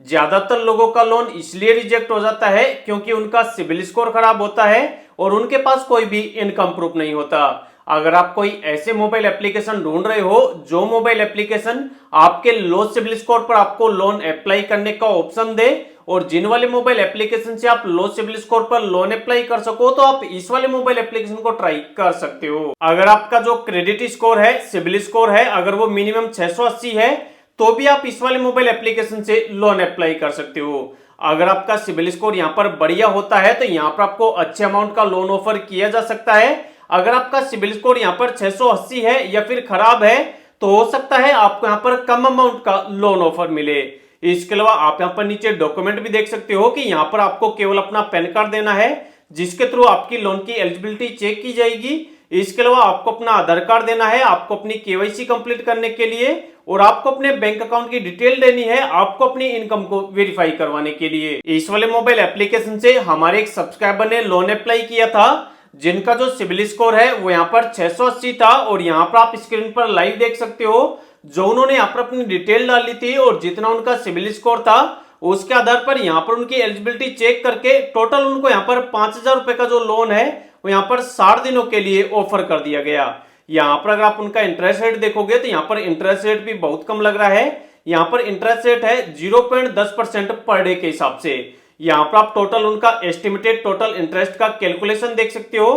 ज्यादातर लोगों का लोन इसलिए रिजेक्ट हो जाता है क्योंकि उनका सिबिल स्कोर खराब होता है और उनके पास कोई भी इनकम प्रूफ नहीं होता। अगर आप कोई ऐसे मोबाइल एप्लीकेशन ढूंढ रहे हो जो मोबाइल एप्लीकेशन आपके लो सिबिल स्कोर पर आपको लोन अप्लाई करने का ऑप्शन दे और जिन वाले मोबाइल एप्लीकेशन से आप लो सिबिल स्कोर पर लोन अप्लाई कर सको, तो आप इस वाले मोबाइल एप्लीकेशन को ट्राई कर सकते हो। अगर आपका जो क्रेडिट स्कोर है, सिबिल स्कोर है, अगर वो मिनिमम 680 है तो भी आप इस वाले मोबाइल एप्लीकेशन से लोन अप्लाई कर सकते हो। अगर आपका सिबिल स्कोर यहाँ पर बढ़िया होता है तो यहाँ पर आपको अच्छे अमाउंट का लोन ऑफर किया जा सकता है। अगर आपका सिबिल स्कोर यहाँ पर 680 है या फिर खराब है तो हो सकता है आपको यहाँ पर कम अमाउंट का लोन ऑफर मिले। इसके अलावा आप यहाँ पर नीचे डॉक्यूमेंट भी देख सकते हो कि यहाँ पर आपको केवल अपना पैन कार्ड देना है जिसके थ्रू आपकी लोन की एलिजिबिलिटी चेक की जाएगी। इसके अलावा आपको अपना आधार कार्ड देना है आपको अपनी केवाईसी कंप्लीट करने के लिए और आपको अपने बैंक अकाउंट की डिटेल देनी है आपको अपनी इनकम को वेरीफाई करवाने के लिए। इस वाले मोबाइल एप्लीकेशन से हमारे एक सब्सक्राइबर ने लोन अप्लाई किया था जिनका जो सिबिल स्कोर है वो यहाँ पर 680 था और यहाँ पर आप स्क्रीन पर लाइव देख सकते हो जो उन्होंने यहाँ पर अपनी डिटेल डाली थी और जितना उनका सिबिल स्कोर था उसके आधार पर यहाँ पर उनकी एलिजिबिलिटी चेक करके टोटल उनको यहाँ पर 5,000 रुपए का जो लोन है वो यहाँ पर 60 दिनों के लिए ऑफर कर दिया गया। यहाँ पर अगर आप उनका इंटरेस्ट रेट देखोगे तो यहाँ पर इंटरेस्ट रेट भी बहुत कम लग रहा है। यहाँ पर इंटरेस्ट रेट है 0.10% पर डे के हिसाब से। यहाँ पर आप टोटल उनका एस्टिमेटेड टोटल इंटरेस्ट का कैलकुलेशन देख सकते हो।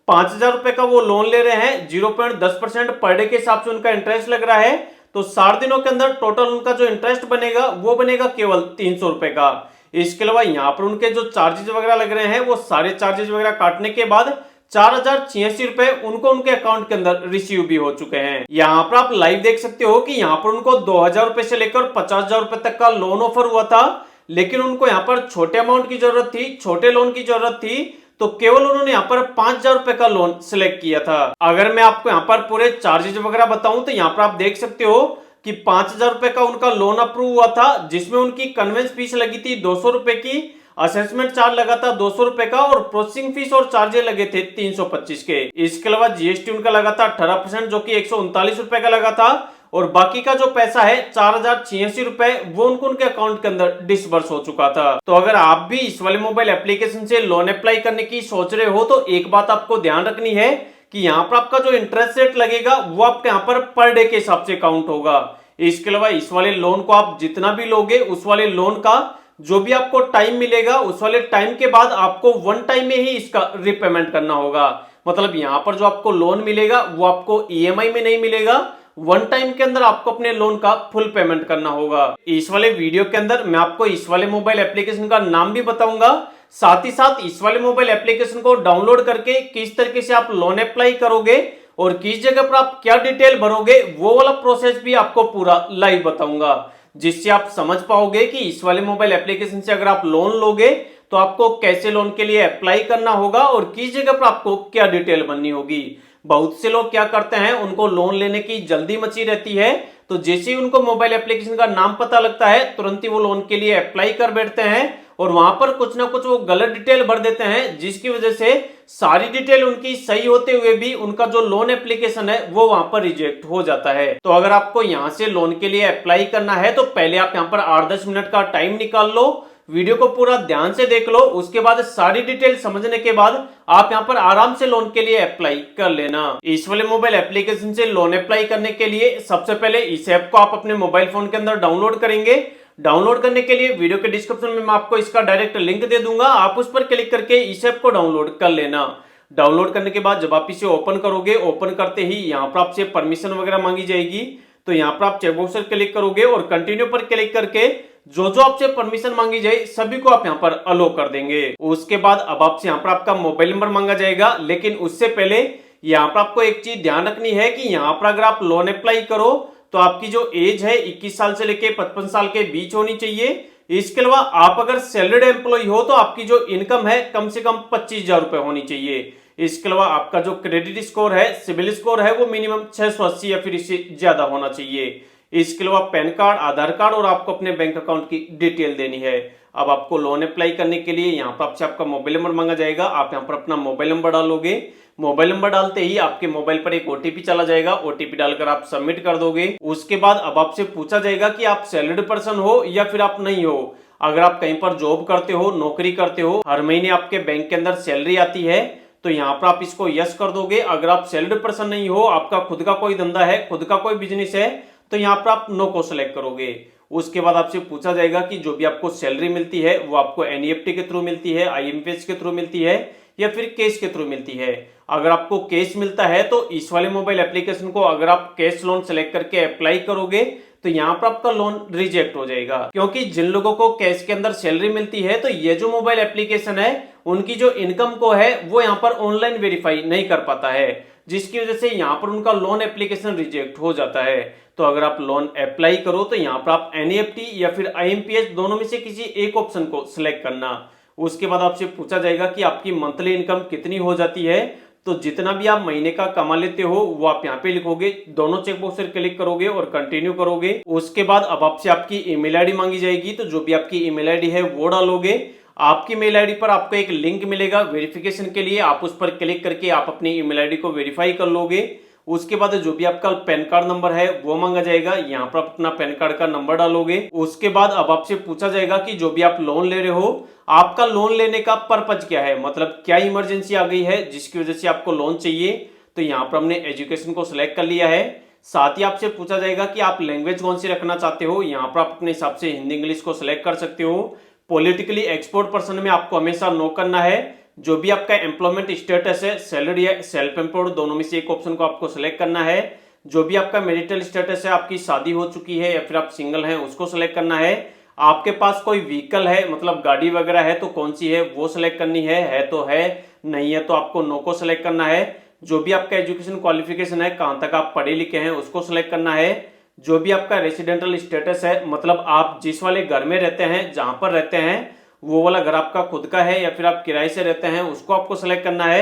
5,000 रुपए का वो लोन ले रहे हैं, 0.10% पर डे के हिसाब से उनका इंटरेस्ट लग रहा है, तो 60 दिनों के अंदर टोटल उनका जो इंटरेस्ट बनेगा वो बनेगा केवल 300 रुपए का। इसके अलावा यहाँ पर उनके जो चार्जेस वगैरह लग रहे हैं वो सारे चार्जेस वगैरह काटने के बाद 4,086 रुपए उनको उनके अकाउंट के अंदर रिसीव भी हो चुके हैं। यहाँ पर आप लाइव देख सकते हो कि यहाँ पर उनको 2,000 रुपए से लेकर 50,000 रुपए तक का लोन ऑफर हुआ था, लेकिन उनको यहाँ पर छोटे अमाउंट की जरूरत थी, छोटे लोन की जरूरत थी, तो केवल उन्होंने यहाँ पर 5,000 रुपए का लोन सिलेक्ट किया था। अगर मैं आपको यहाँ पर पूरे चार्जेस वगैरह बताऊं तो यहाँ पर आप देख सकते हो कि 5,000 रुपए का उनका लोन अप्रूव हुआ था जिसमें उनकी कन्वेंस फीस लगी थी 200 रुपए की, असेसमेंट चार्ज लगा था 200 रुपए का और प्रोसेसिंग फीस और चार्जेस लगे थे 325 के। इसके अलावा जीएसटी उनका लगा था 18% जो कि 139 रुपए का लगा था और बाकी का जो पैसा है 4,086 रुपए वो उनके अकाउंट के अंदर डिसबर्स हो चुका था। तो अगर आप भी इस वाले मोबाइल एप्लीकेशन से लोन अप्लाई करने की सोच रहे हो तो एक बात आपको ध्यान रखनी है कि यहाँ पर आपका जो इंटरेस्ट रेट लगेगा वो आपके यहाँ पर डे के हिसाब से काउंट होगा। इसके अलावा इस वाले लोन को आप जितना भी लोगे उस वाले लोन का जो भी आपको टाइम मिलेगा उस वाले टाइम के बाद आपको वन टाइम में ही इसका रिपेमेंट करना होगा। मतलब यहाँ पर जो आपको लोन मिलेगा वो आपको ईएमआई में नहीं मिलेगा, वन टाइम के अंदर आपको अपने लोन का फुल पेमेंट करना होगा। इस वाले वीडियो के अंदर मैं आपको इस वाले मोबाइल एप्लीकेशन का नाम भी बताऊंगा, साथ ही साथ इस वाले मोबाइल एप्लीकेशन को डाउनलोड करके किस तरीके से आप लोन अप्लाई करोगे और किस जगह पर आप क्या डिटेल भरोगे वो वाला प्रोसेस भी आपको पूरा लाइव बताऊंगा, जिससे आप समझ पाओगे कि इस वाले मोबाइल एप्लीकेशन से अगर आप लोन लोगे तो आपको कैसे लोन के लिए अप्लाई करना होगा और किस जगह पर आपको क्या डिटेल भरनी होगी। बहुत से लोग क्या करते हैं, उनको लोन लेने की जल्दी मची रहती है, तो जैसे ही उनको मोबाइल एप्लीकेशन का नाम पता लगता है तुरंत ही वो लोन के लिए अप्लाई कर बैठते हैं और वहां पर कुछ ना कुछ वो गलत डिटेल भर देते हैं जिसकी वजह से सारी डिटेल उनकी सही होते हुए भी उनका जो लोन एप्लीकेशन है वो वहां पर रिजेक्ट हो जाता है। तो अगर आपको यहां से लोन के लिए अप्लाई करना है तो पहले आप यहां पर 8-10 मिनट का टाइम निकाल लो, वीडियो को पूरा ध्यान से देख लो, उसके बाद सारी डिटेल समझने के बाद आप यहां पर आराम से लोन के लिए अप्लाई कर लेना। इस वाले मोबाइल एप्लीकेशन से लोन अप्लाई करने के लिए सबसे पहले इस ऐप को आप अपने मोबाइल फोन के अंदर डाउनलोड करेंगे। डाउनलोड करने के लिए वीडियो के डिस्क्रिप्शन में मैं आपको इसका डायरेक्ट लिंक दे दूंगा, आप उस पर क्लिक करके इस ऐप को डाउनलोड कर लेना। डाउनलोड करने के बाद जब आप इसे ओपन करोगे, ओपन करते ही यहाँ पर आपसे परमिशन वगैरह मांगी जाएगी, तो यहाँ पर आप चेकबॉक्स पर क्लिक करोगे और कंटिन्यू पर क्लिक करके जो जो आपसे परमिशन मांगी जाए सभी को आप यहाँ पर अलो कर देंगे। उसके बाद अब आपसे यहाँ पर आपका मोबाइल नंबर मांगा जाएगा, लेकिन उससे पहले यहाँ पर आपको एक चीज ध्यान रखनी है कि यहाँ पर अगर आप लोन अप्लाई करो तो आपकी जो एज है 21 साल से लेके 55 साल के बीच होनी चाहिए। इसके अलावा आप अगर सैलरीड एम्प्लॉय हो तो आपकी जो इनकम है कम से कम 25,000 रुपए होनी चाहिए। इसके अलावा आपका जो क्रेडिट स्कोर है, सिबिल स्कोर है वो मिनिमम 680 या फिर इससे ज्यादा होना चाहिए। इसके अलावा पैन कार्ड, आधार कार्ड और आपको अपने बैंक अकाउंट की डिटेल देनी है। अब आपको लोन अप्लाई करने के लिए यहाँ पर आपसे आपका मोबाइल नंबर मांगा जाएगा। आप यहाँ पर अपना मोबाइल नंबर डालोगे। मोबाइल नंबर डालते ही आपके मोबाइल पर एक ओटीपी चला जाएगा। ओटीपी डालकर आप सबमिट कर दोगे। उसके बाद अब आपसे पूछा जाएगा कि आप सैलरीड पर्सन हो या फिर आप नहीं हो। अगर आप कहीं पर जॉब करते हो, नौकरी करते हो, हर महीने आपके बैंक के अंदर सैलरी आती है, तो यहाँ पर आप इसको यस कर दोगे। अगर आप सैलरीड पर्सन नहीं हो, आपका खुद का कोई धंधा है, खुद का कोई बिजनेस है, तो यहाँ पर आप नो को सिलेक्ट करोगे। उसके बाद आपसे पूछा जाएगा कि जो भी आपको सैलरी मिलती है वो आपको एनईएफटी के थ्रू मिलती है, आईएमपीएस के थ्रू मिलती है या फिर कैश के थ्रू मिलती है। अगर आपको कैश मिलता है तो इस वाले मोबाइल एप्लीकेशन को अगर आप कैश लोन सेलेक्ट करके अप्लाई करोगे तो यहाँ पर आपका लोन रिजेक्ट हो जाएगा, क्योंकि जिन लोगों को कैश के अंदर सैलरी मिलती है तो ये जो मोबाइल एप्लीकेशन है उनकी जो इनकम को है वो यहाँ पर ऑनलाइन वेरीफाई नहीं कर पाता है, जिसकी वजह से यहाँ पर उनका लोन एप्लीकेशन रिजेक्ट हो जाता है। तो अगर आप लोन अप्लाई करो तो यहाँ पर आप एनईएफटी या फिर आईएमपीएस दोनों में से किसी एक ऑप्शन को सिलेक्ट करना। उसके बाद आपसे पूछा जाएगा कि आपकी मंथली इनकम कितनी हो जाती है, तो जितना भी आप महीने का कमा लेते हो वो आप यहाँ पे लिखोगे, दोनों चेकबॉक्स पर क्लिक करोगे और कंटिन्यू करोगे। उसके बाद अब आपसे आपकी ईमेल आईडी मांगी जाएगी, तो जो भी आपकी ईमेल आईडी है वो डालोगे। आपकी मेल आईडी पर आपको एक लिंक मिलेगा वेरिफिकेशन के लिए, आप उस पर क्लिक करके आप अपनी ईमेल आईडी को वेरीफाई कर लोगे। उसके बाद जो भी आपका पैन कार्ड नंबर है वो मांगा जाएगा, यहाँ पर आप अपना पैन कार्ड का नंबर डालोगे। उसके बाद अब आपसे पूछा जाएगा कि जो भी आप लोन ले रहे हो, आपका लोन लेने का पर्पज क्या है, मतलब क्या इमरजेंसी आ गई है जिसकी वजह से आपको लोन चाहिए। तो यहाँ पर हमने एजुकेशन को सिलेक्ट कर लिया है। साथ ही आपसे पूछा जाएगा कि आप लैंग्वेज कौन सी रखना चाहते हो, यहाँ पर आप अपने हिसाब से हिंदी इंग्लिश को सिलेक्ट कर सकते हो। पॉलिटिकली एक्सपोर्ट पर्सन में आपको हमेशा नो करना है। जो भी आपका एम्प्लॉयमेंट स्टेटस है, सैलरी या सेल्फ एम्प्लॉयड, दोनों में से एक ऑप्शन को आपको सिलेक्ट करना है। जो भी आपका मैरिटल स्टेटस है, आपकी शादी हो चुकी है या फिर आप सिंगल हैं, उसको सिलेक्ट करना है। आपके पास कोई व्हीकल है, मतलब गाड़ी वगैरह है तो कौन सी है वो सिलेक्ट करनी है तो है, नहीं है तो आपको नो को सिलेक्ट करना है। जो भी आपका एजुकेशन क्वालिफिकेशन है, कहां तक आप पढ़े लिखे हैं, उसको सिलेक्ट करना है। जो भी आपका रेसिडेंटल स्टेटस है, मतलब आप जिस वाले घर में रहते हैं, जहां पर रहते हैं वो वाला घर आपका खुद का है या फिर आप किराए से रहते हैं, उसको आपको सिलेक्ट करना है।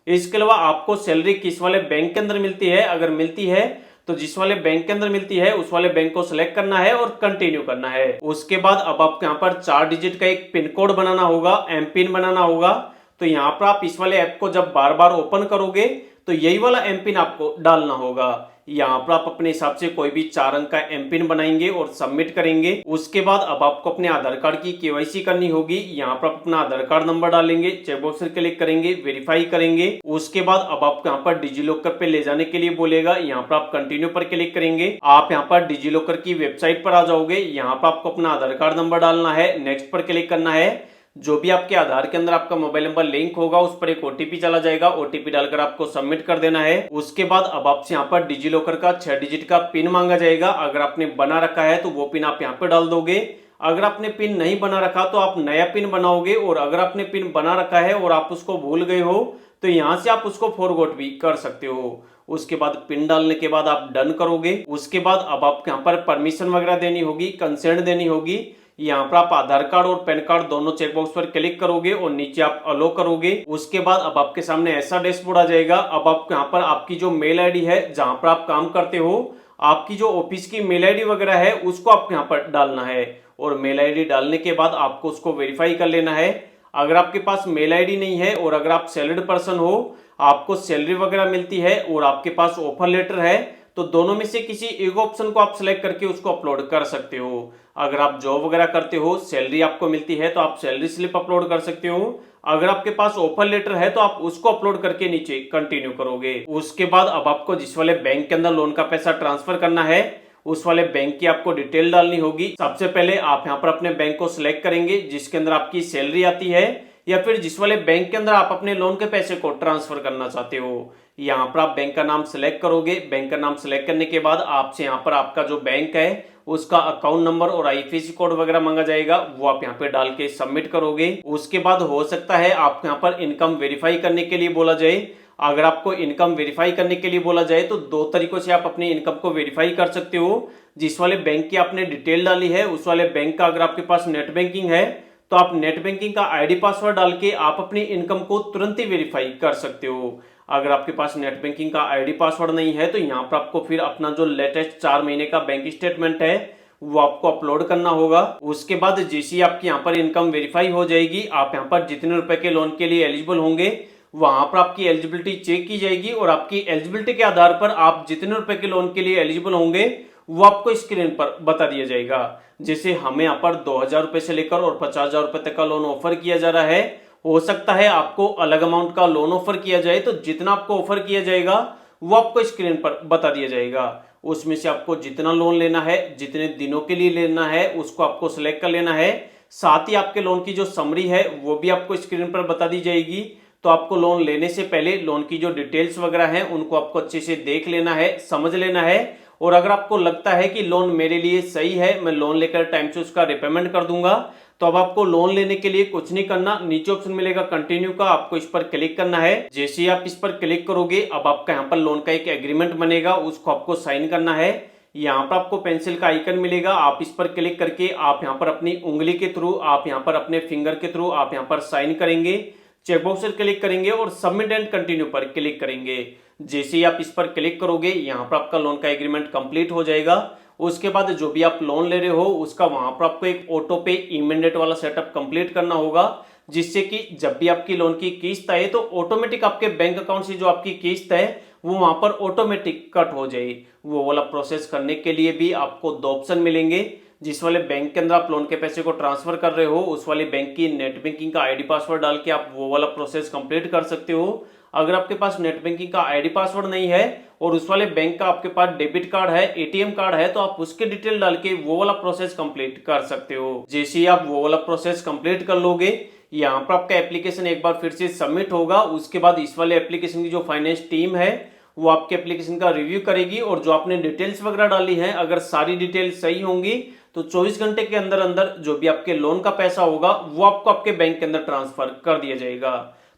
इसके अलावा आपको सैलरी किस वाले बैंक के अंदर मिलती है, अगर मिलती है तो जिस वाले बैंक के अंदर मिलती है उस वाले बैंक को सिलेक्ट करना है और कंटिन्यू करना है। उसके बाद अब आपको यहाँ पर 4 डिजिट का एक पिन कोड बनाना होगा, एम पिन बनाना होगा। तो यहाँ पर आप इस वाले ऐप को जब बार बार ओपन करोगे तो यही वाला एम पिन आपको डालना होगा। यहाँ पर आप अपने हिसाब से कोई भी 4 अंक का एम पिन बनाएंगे और सबमिट करेंगे। उसके बाद अब आपको अपने आधार कार्ड की केवाईसी करनी होगी। यहाँ पर आप अपना आधार कार्ड नंबर डालेंगे, चेकबॉक्स पर क्लिक करेंगे, वेरीफाई करेंगे। उसके बाद अब आपको यहाँ पर डिजी लॉकर पे ले जाने के लिए बोलेगा, यहाँ पर आप कंटिन्यू पर क्लिक करेंगे। आप यहाँ पर डिजी लॉकर की वेबसाइट पर आ जाओगे। यहाँ पर आपको अपना आधार कार्ड नंबर डालना है, नेक्स्ट पर क्लिक करना है। जो भी आपके आधार के अंदर आपका मोबाइल नंबर लिंक होगा उस पर एक ओटीपी चला जाएगा, ओटीपी डालकर आपको सबमिट कर देना है। उसके बाद अब आपसे यहाँ पर डिजी लॉकर का 6 डिजिट का पिन मांगा जाएगा। अगर आपने बना रखा है तो वो पिन आप यहाँ पे डाल दोगे। अगर आपने पिन नहीं बना रखा तो आप नया पिन बनाओगे, और अगर आपने पिन बना रखा है और आप उसको भूल गए हो तो यहाँ से आप उसको फॉरगॉट भी कर सकते हो। उसके बाद पिन डालने के बाद आप डन करोगे। उसके बाद अब आपको यहाँ पर परमिशन वगैरह देनी होगी, कंसेंट देनी होगी। यहाँ पर आप आधार कार्ड और पैन कार्ड दोनों चेकबॉक्स पर क्लिक करोगे और नीचे आप अलो करोगे। उसके बाद अब आपके सामने ऐसा डैशबोर्ड आ जाएगा। अब आपको यहाँ पर आपकी जो मेल आईडी है जहां पर आप काम करते हो, आपकी जो ऑफिस की मेल आईडी वगैरह है उसको आपको यहाँ पर डालना है, और मेल आईडी डालने के बाद आपको उसको वेरीफाई कर लेना है। अगर आपके पास मेल आईडी नहीं है और अगर आप सैलरीड पर्सन हो, आपको सैलरी वगैरह मिलती है और आपके पास ऑफर लेटर है, तो दोनों में से किसी एक ऑप्शन को आप सिलेक्ट करके उसको अपलोड कर सकते हो। अगर आप जॉब वगैरह करते हो, सैलरी आपको मिलती है तो आप सैलरी स्लिप अपलोड कर सकते हो। अगर आपके पास ऑफर लेटर है तो आप उसको अपलोड करके नीचे कंटिन्यू करोगे। उसके बाद अब आपको जिस वाले बैंक के अंदर लोन का पैसा ट्रांसफर करना है उस वाले बैंक की आपको डिटेल डालनी होगी। सबसे पहले आप यहाँ पर अपने बैंक को सिलेक्ट करेंगे जिसके अंदर आपकी सैलरी आती है, या फिर जिस वाले बैंक के अंदर आप अपने लोन के पैसे को ट्रांसफर करना चाहते हो। यहाँ पर आप बैंक का नाम सिलेक्ट करोगे। बैंक का नाम सिलेक्ट करने के बाद आपसे यहाँ पर आपका जो बैंक है उसका अकाउंट नंबर और आईएफएससी कोड वगैरह मांगा जाएगा, वो आप यहाँ पे डाल के सबमिट करोगे। उसके बाद हो सकता है आपको यहाँ पर इनकम वेरीफाई करने के लिए बोला जाए। अगर आपको इनकम वेरीफाई करने के लिए बोला जाए तो 2 तरीकों से आप अपनी इनकम को वेरीफाई कर सकते हो। जिस वाले बैंक की आपने डिटेल डाली है उस वाले बैंक का अगर आपके पास नेट बैंकिंग है तो आप नेट बैंकिंग का आईडी पासवर्ड डाल के आप अपनी इनकम को तुरंत ही वेरीफाई कर सकते हो। अगर आपके पास नेट बैंकिंग का आईडी पासवर्ड नहीं है तो यहाँ पर आपको फिर अपना जो लेटेस्ट 4 महीने का बैंक स्टेटमेंट है वो आपको अपलोड करना होगा। उसके बाद जैसे ही आपकी यहाँ पर इनकम वेरीफाई हो जाएगी, आप यहाँ पर जितने रुपए के लोन के लिए एलिजिबल होंगे वहां पर आपकी एलिजिबिलिटी चेक की जाएगी और आपकी एलिजिबिलिटी के आधार पर आप जितने रुपए के लोन के लिए एलिजिबल होंगे वो आपको स्क्रीन पर बता दिया जाएगा। जैसे हमें यहाँ पर 2,000 रुपए से लेकर और 50,000 रुपए तक का लोन ऑफर किया जा रहा है। हो सकता है आपको अलग अमाउंट का लोन ऑफर किया जाए, तो जितना आपको ऑफर किया जाएगा वो आपको स्क्रीन पर बता दिया जाएगा। उसमें से आपको जितना लोन लेना है, जितने दिनों के लिए लेना है, उसको आपको सिलेक्ट कर लेना है। साथ ही आपके लोन की जो समरी है वो भी आपको स्क्रीन पर बता दी जाएगी। तो आपको लोन लेने से पहले लोन की जो डिटेल्स वगैरह हैं उनको आपको अच्छे से देख लेना है, समझ लेना है। और अगर आपको लगता है कि लोन मेरे लिए सही है, मैं लोन लेकर टाइम से उसका रिपेमेंट कर दूंगा, तो अब आपको लोन लेने के लिए कुछ नहीं करना। नीचे ऑप्शन मिलेगा कंटिन्यू का, आपको इस पर क्लिक करना है। जैसे ही आप इस पर क्लिक करोगे अब आपका यहाँ पर लोन का एक एग्रीमेंट बनेगा, उसको आपको साइन करना है। यहाँ पर आपको पेंसिल का आइकन मिलेगा, आप इस पर क्लिक करके आप यहाँ पर अपनी उंगली के थ्रू, आप यहाँ पर अपने फिंगर के थ्रू आप यहाँ पर साइन करेंगे। चेकबॉक्स पर क्लिक करेंगे और सबमिट एंड कंटिन्यू पर क्लिक करेंगे। जैसे ही आप इस पर क्लिक करोगे यहाँ पर आपका लोन का एग्रीमेंट कंप्लीट हो जाएगा। उसके बाद जो भी आप लोन ले रहे हो उसका वहां पर आपको एक ऑटो पे इमीडिएट वाला सेटअप कंप्लीट करना होगा, जिससे कि जब भी आपकी लोन की किस्त आए तो ऑटोमेटिक आपके बैंक अकाउंट से जो आपकी किस्त है वो वहां पर ऑटोमेटिक कट हो जाए। वो वाला प्रोसेस करने के लिए भी आपको 2 ऑप्शन मिलेंगे। जिस वाले बैंक के अंदर आप लोन के पैसे को ट्रांसफर कर रहे हो उस वाले बैंक की नेट बैंकिंग का आईडी पासवर्ड डाल के आप वो वाला प्रोसेस कंप्लीट कर सकते हो। अगर आपके पास नेट बैंकिंग का आईडी पासवर्ड नहीं है और उस वाले बैंक का आपके पास डेबिट कार्ड है, एटीएम कार्ड है, तो आप उसके डिटेल डाल के वो वाला प्रोसेस कंप्लीट कर सकते हो। जैसे ही आप वो वाला प्रोसेस कंप्लीट कर लोगे यहाँ पर आपका एप्लीकेशन एक बार फिर से सबमिट होगा। उसके बाद इस वाले एप्लीकेशन की जो फाइनेंस टीम है वो आपके एप्लीकेशन का रिव्यू करेगी और जो आपने डिटेल्स वगैरह डाली है अगर सारी डिटेल सही होंगी तो 24 घंटे के अंदर अंदर जो भी आपके लोन का पैसा होगा वो आपको आपके बैंक के अंदर ट्रांसफर कर दिया जाएगा।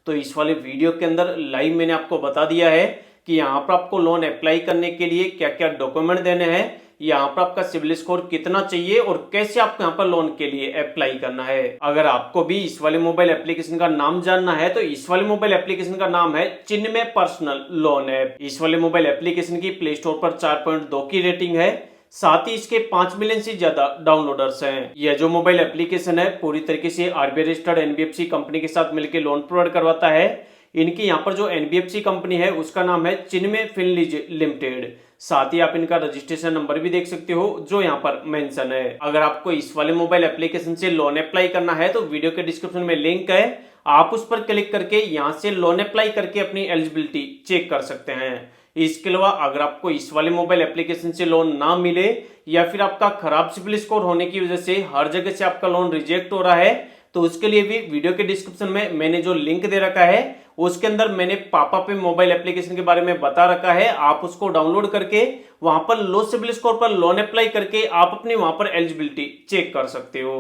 तो इस वाले वीडियो के अंदर लाइव मैंने आपको बता दिया है कि यहाँ पर आपको लोन अप्लाई करने के लिए क्या क्या डॉक्यूमेंट देने हैं, यहाँ पर आपका सिविल स्कोर कितना चाहिए और कैसे आपको यहाँ पर लोन के लिए अप्लाई करना है। अगर आपको भी इस वाले मोबाइल एप्लीकेशन का नाम जानना है तो इस वाले मोबाइल एप्लीकेशन का नाम है चिन्मय पर्सनल लोन ऐप। इस वाले मोबाइल एप्लीकेशन की प्ले स्टोर पर 4.2 की रेटिंग है, साथ ही इसके 5 मिलियन से ज्यादा डाउनलोडर्स हैं। यह जो मोबाइल एप्लीकेशन है पूरी तरीके से आरबीआई रजिस्टर्ड एनबीएफसी कंपनी के साथ मिलकर लोन प्रोवाइड करवाता है। इनकी यहाँ पर जो एनबीएफसी कंपनी है उसका नाम है चिन्मय फिनलीज लिमिटेड। साथ ही आप इनका रजिस्ट्रेशन नंबर भी देख सकते हो जो यहाँ पर मेंशन है। अगर आपको इस वाले मोबाइल एप्लीकेशन से लोन अप्लाई करना है तो वीडियो के डिस्क्रिप्शन में लिंक है, आप उस पर क्लिक करके यहाँ से लोन अप्लाई करके अपनी एलिजिबिलिटी चेक कर सकते हैं। इसके अलावा अगर आपको इस वाले मोबाइल एप्लीकेशन से लोन ना मिले या फिर आपका खराब सिबिल स्कोर होने की वजह से हर जगह से आपका लोन रिजेक्ट हो रहा है तो उसके लिए भी वीडियो के डिस्क्रिप्शन में मैंने जो लिंक दे रखा है उसके अंदर मैंने पापा पे मोबाइल एप्लीकेशन के बारे में बता रखा है। आप उसको डाउनलोड करके वहां पर लो सिबिल स्कोर पर लोन अप्लाई करके आप अपनी वहां पर एलिजिबिलिटी चेक कर सकते हो।